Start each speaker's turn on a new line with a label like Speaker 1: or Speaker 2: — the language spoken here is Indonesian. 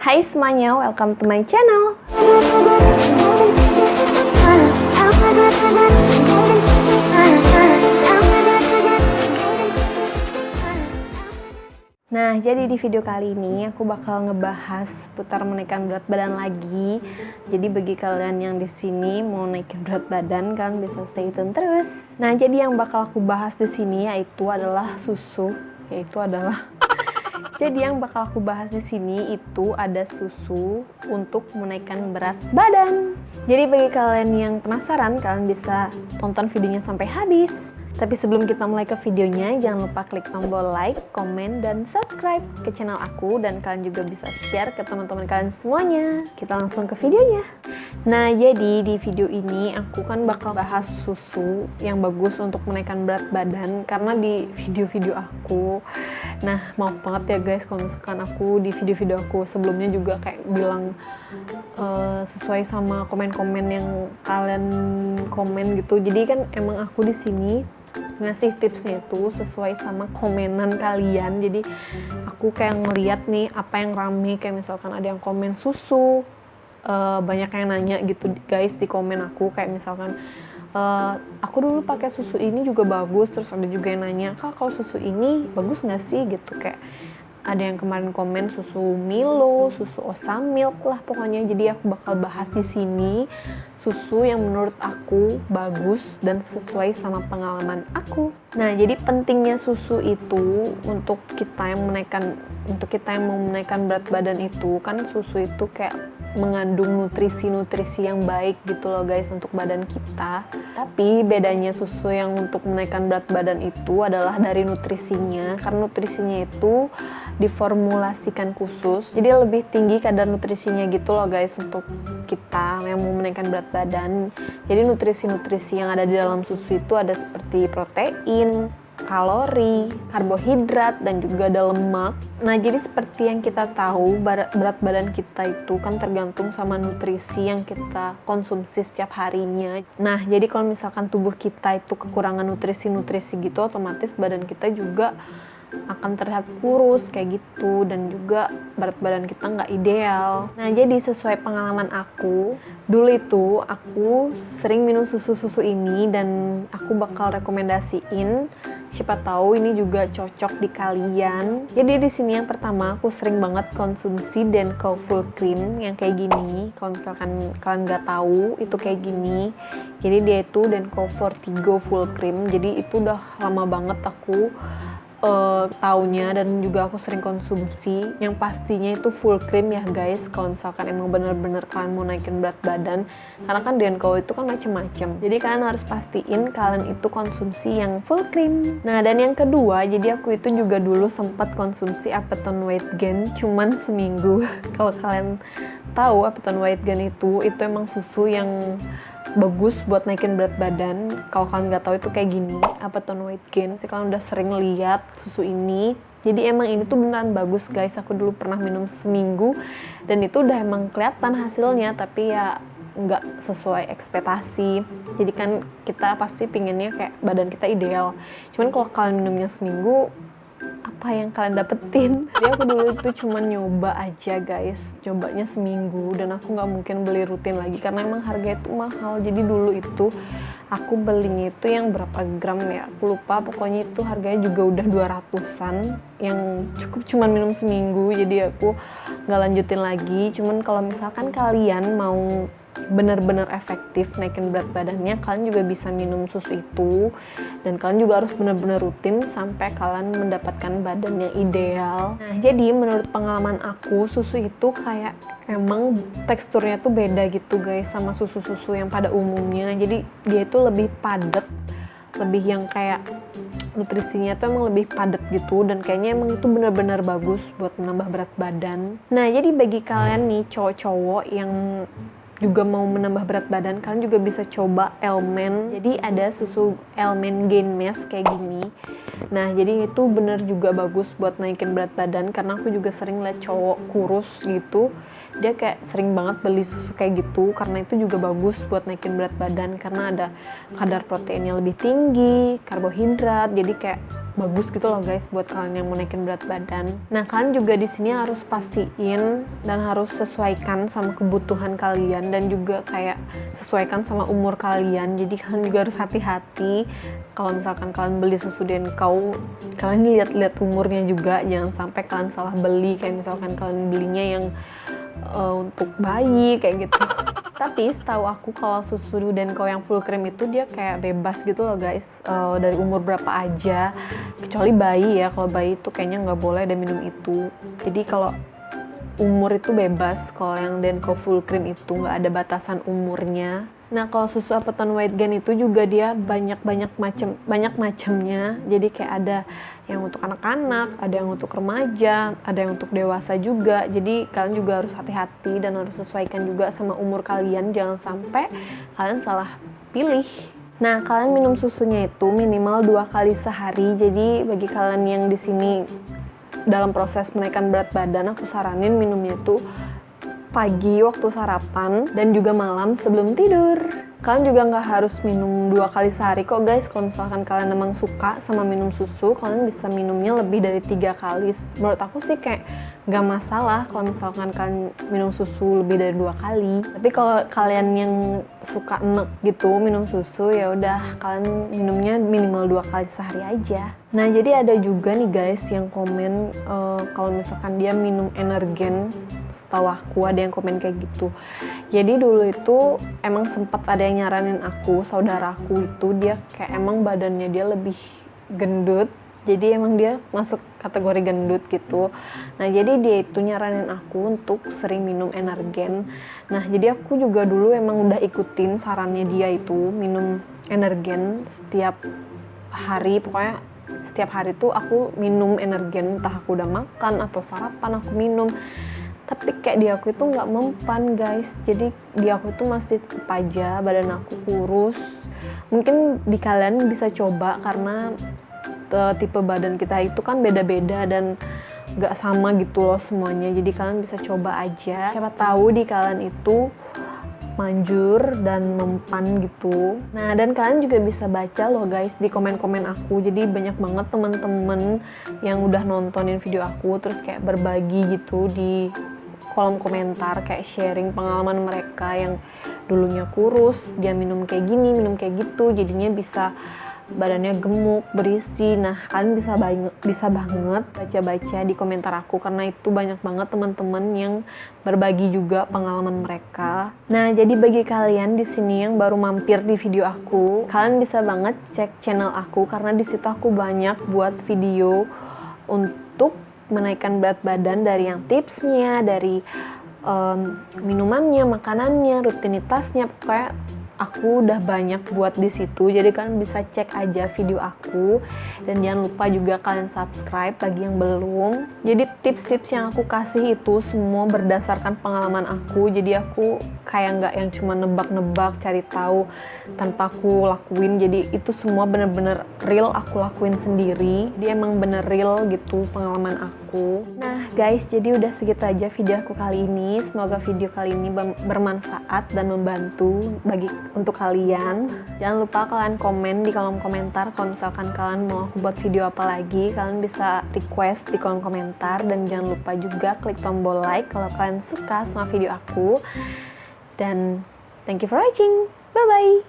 Speaker 1: Hai semuanya, welcome to my channel. Nah, jadi di video kali ini aku bakal ngebahas seputar menaikkan berat badan lagi. Jadi bagi kalian yang di sini mau naikin berat badan, kalian bisa stay tune terus. Nah, jadi yang bakal aku bahas di sini yaitu adalah susu, Jadi yang bakal aku bahas di sini itu ada susu untuk menaikkan berat badan. Jadi bagi kalian yang penasaran, kalian bisa tonton videonya sampai habis. Tapi sebelum kita mulai ke videonya, jangan lupa klik tombol like, komen, dan subscribe ke channel aku. Dan kalian juga bisa share ke teman-teman kalian semuanya. Kita langsung ke videonya. Nah, jadi di video ini aku kan bakal bahas susu yang bagus untuk menaikkan berat badan. Karena di video-video aku, nah maaf banget ya guys kalau misalkan aku di video-video aku sebelumnya juga kayak bilang sesuai sama komen-komen yang kalian komen gitu. Jadi kan emang aku di sini ngasih tipsnya itu sesuai sama komenan kalian. Jadi aku kayak ngeliat nih apa yang rame, kayak misalkan ada yang komen susu, banyak yang nanya gitu guys di komen aku, kayak misalkan aku dulu pakai susu ini juga bagus, terus ada juga yang nanya, Kak kalau susu ini bagus nggak sih gitu, kayak ada yang kemarin komen susu Milo, susu Osa Milk lah pokoknya. Jadi aku bakal bahas di sini susu yang menurut aku bagus dan sesuai sama pengalaman aku. Nah, jadi pentingnya susu itu untuk kita yang mau menaikkan berat badan itu kan susu itu kayak mengandung nutrisi-nutrisi yang baik gitu loh guys untuk badan kita. Tapi bedanya susu yang untuk menaikkan berat badan itu adalah dari nutrisinya, karena nutrisinya itu diformulasikan khusus, jadi lebih tinggi kadar nutrisinya gitu loh guys untuk kita yang mau menaikkan berat badan. Jadi nutrisi-nutrisi yang ada di dalam susu itu ada seperti protein, kalori, karbohidrat, dan juga ada lemak. Nah, jadi seperti yang kita tahu, berat badan kita itu kan tergantung sama nutrisi yang kita konsumsi setiap harinya. Nah, jadi kalau misalkan tubuh kita itu kekurangan nutrisi-nutrisi gitu, otomatis badan kita juga akan terlihat kurus kayak gitu, dan juga berat badan kita nggak ideal. Nah, jadi sesuai pengalaman aku, dulu itu aku sering minum susu-susu ini dan aku bakal rekomendasiin, siapa tahu ini juga cocok di kalian. Jadi di sini yang pertama aku sering banget konsumsi Denko Full Cream yang kayak gini. Kalau misalkan kalian nggak tahu itu kayak gini, jadi dia itu Denko Fortigo Full Cream. Jadi itu udah lama banget aku taunya dan juga aku sering konsumsi. Yang pastinya itu full cream ya guys, kalau misalkan emang bener-bener kalian mau naikin berat badan, karena kan Denko itu kan macem-macem, jadi kalian harus pastiin kalian itu konsumsi yang full cream. Nah, dan yang kedua, jadi aku itu juga dulu sempat konsumsi Apeton Weight Gain cuman seminggu. Kalau kalian tahu Apeton Weight Gain itu emang susu yang bagus buat naikin berat badan. Kalau kalian nggak tahu itu kayak gini, Apeton Weight Gain sih, kalian udah sering lihat susu ini. Jadi emang ini tuh beneran bagus guys. Aku dulu pernah minum seminggu dan itu udah emang kelihatan hasilnya, tapi ya nggak sesuai ekspektasi. Jadi kan kita pasti pinginnya kayak badan kita ideal. Cuman kalau kalian minumnya seminggu, apa yang kalian dapetin? Jadi aku dulu itu cuma nyoba aja guys, cobanya seminggu, dan aku nggak mungkin beli rutin lagi karena emang harganya itu mahal. Jadi dulu itu aku belinya itu yang berapa gram ya, aku lupa, pokoknya itu harganya juga udah 200-an yang cukup cuma minum seminggu. Jadi aku nggak lanjutin lagi. Cuman kalau misalkan kalian mau benar-benar efektif naikin berat badannya, kalian juga bisa minum susu itu, dan kalian juga harus benar-benar rutin sampai kalian mendapatkan badan yang ideal. Nah, jadi menurut pengalaman aku, susu itu kayak emang teksturnya tuh beda gitu guys sama susu-susu yang pada umumnya. Jadi dia itu lebih padat, lebih yang kayak nutrisinya tuh emang lebih padat gitu, dan kayaknya emang itu benar-benar bagus buat menambah berat badan. Nah, jadi bagi kalian nih cowok-cowok yang juga mau menambah berat badan, kalian juga bisa coba Elmen. Jadi ada susu Elmen Gain Mass kayak gini. Nah, jadi itu bener juga bagus buat naikin berat badan, karena aku juga sering liat cowok kurus gitu. Dia kayak sering banget beli susu kayak gitu, karena itu juga bagus buat naikin berat badan, karena ada kadar proteinnya lebih tinggi, karbohidrat, jadi kayak bagus gitu loh guys buat kalian yang mau naikin berat badan. Nah, kalian juga di sini harus pastiin dan harus sesuaikan sama kebutuhan kalian dan juga kayak sesuaikan sama umur kalian. Jadi kalian juga harus hati-hati kalau misalkan kalian beli susu Denkau, kalian lihat-lihat umurnya juga, jangan sampai kalian salah beli, kayak misalkan kalian belinya yang untuk bayi kayak gitu. Tapi setahu aku kalau susu Denkau yang full cream itu dia kayak bebas gitu loh guys, dari umur berapa aja, kecuali bayi ya. Kalau bayi itu kayaknya nggak boleh ada minum itu. Jadi kalau umur itu bebas, kalau yang Denkau full cream itu nggak ada batasan umurnya. Nah, kalau susu Apton White Gain itu juga dia banyak macamnya. Jadi kayak ada yang untuk anak-anak, ada yang untuk remaja, ada yang untuk dewasa juga. Jadi kalian juga harus hati-hati dan harus sesuaikan juga sama umur kalian, jangan sampai kalian salah pilih. Nah, kalian minum susunya itu minimal 2 kali sehari. Jadi bagi kalian yang di sini dalam proses menaikkan berat badan, aku saranin minumnya tuh pagi waktu sarapan dan juga malam sebelum tidur. Kalian juga nggak harus minum 2 kali sehari kok guys. Kalau misalkan kalian emang suka sama minum susu, kalian bisa minumnya lebih dari 3 kali. Menurut aku sih kayak nggak masalah kalau misalkan kalian minum susu lebih dari 2 kali. Tapi kalau kalian yang suka enek gitu minum susu, ya udah kalian minumnya minimal 2 kali sehari aja. Nah, jadi ada juga nih guys yang komen kalau misalkan dia minum Energen. Tahu aku ada yang komen kayak gitu. Jadi dulu itu emang sempat ada yang nyaranin aku, saudaraku itu dia kayak emang badannya dia lebih gendut. Jadi emang dia masuk kategori gendut gitu. Nah, jadi dia itu nyaranin aku untuk sering minum Energen. Nah, jadi aku juga dulu emang udah ikutin sarannya dia itu minum Energen setiap hari. Pokoknya setiap hari tuh aku minum Energen, entah aku udah makan atau sarapan aku minum. Tapi kayak di aku itu nggak mempan guys. Jadi di aku itu masih tetep aja badan aku kurus. Mungkin di kalian bisa coba, karena tipe badan kita itu kan beda-beda dan nggak sama gitu loh semuanya. Jadi kalian bisa coba aja, siapa tahu di kalian itu manjur dan mempan gitu. Nah, dan kalian juga bisa baca loh guys di komen-komen aku. Jadi banyak banget temen-temen yang udah nontonin video aku terus kayak berbagi gitu di kolom komentar, kayak sharing pengalaman mereka yang dulunya kurus, dia minum kayak gini, minum kayak gitu, jadinya bisa badannya gemuk, berisi. Nah, kalian bisa banget baca-baca di komentar aku, karena itu banyak banget teman-teman yang berbagi juga pengalaman mereka. Nah, jadi bagi kalian di sini yang baru mampir di video aku, kalian bisa banget cek channel aku, karena di situ aku banyak buat video untuk menaikkan berat badan, dari yang tipsnya, dari minumannya, makanannya, rutinitasnya, pokoknya aku udah banyak buat di situ. Jadi kalian bisa cek aja video aku, dan jangan lupa juga kalian subscribe bagi yang belum. Jadi tips-tips yang aku kasih itu semua berdasarkan pengalaman aku. Jadi aku kayak nggak yang cuma nebak-nebak cari tahu tanpa aku lakuin. Jadi itu semua bener-bener real aku lakuin sendiri. Dia emang bener real gitu pengalaman aku. Nah guys, jadi udah segitu aja video aku kali ini. Semoga video kali ini bermanfaat dan membantu untuk kalian. Jangan lupa kalian komen di kolom komentar kalau misalkan kalian mau aku buat video apa lagi. Kalian bisa request di kolom komentar, dan jangan lupa juga klik tombol like kalau kalian suka sama video aku. Dan thank you for watching. Bye bye.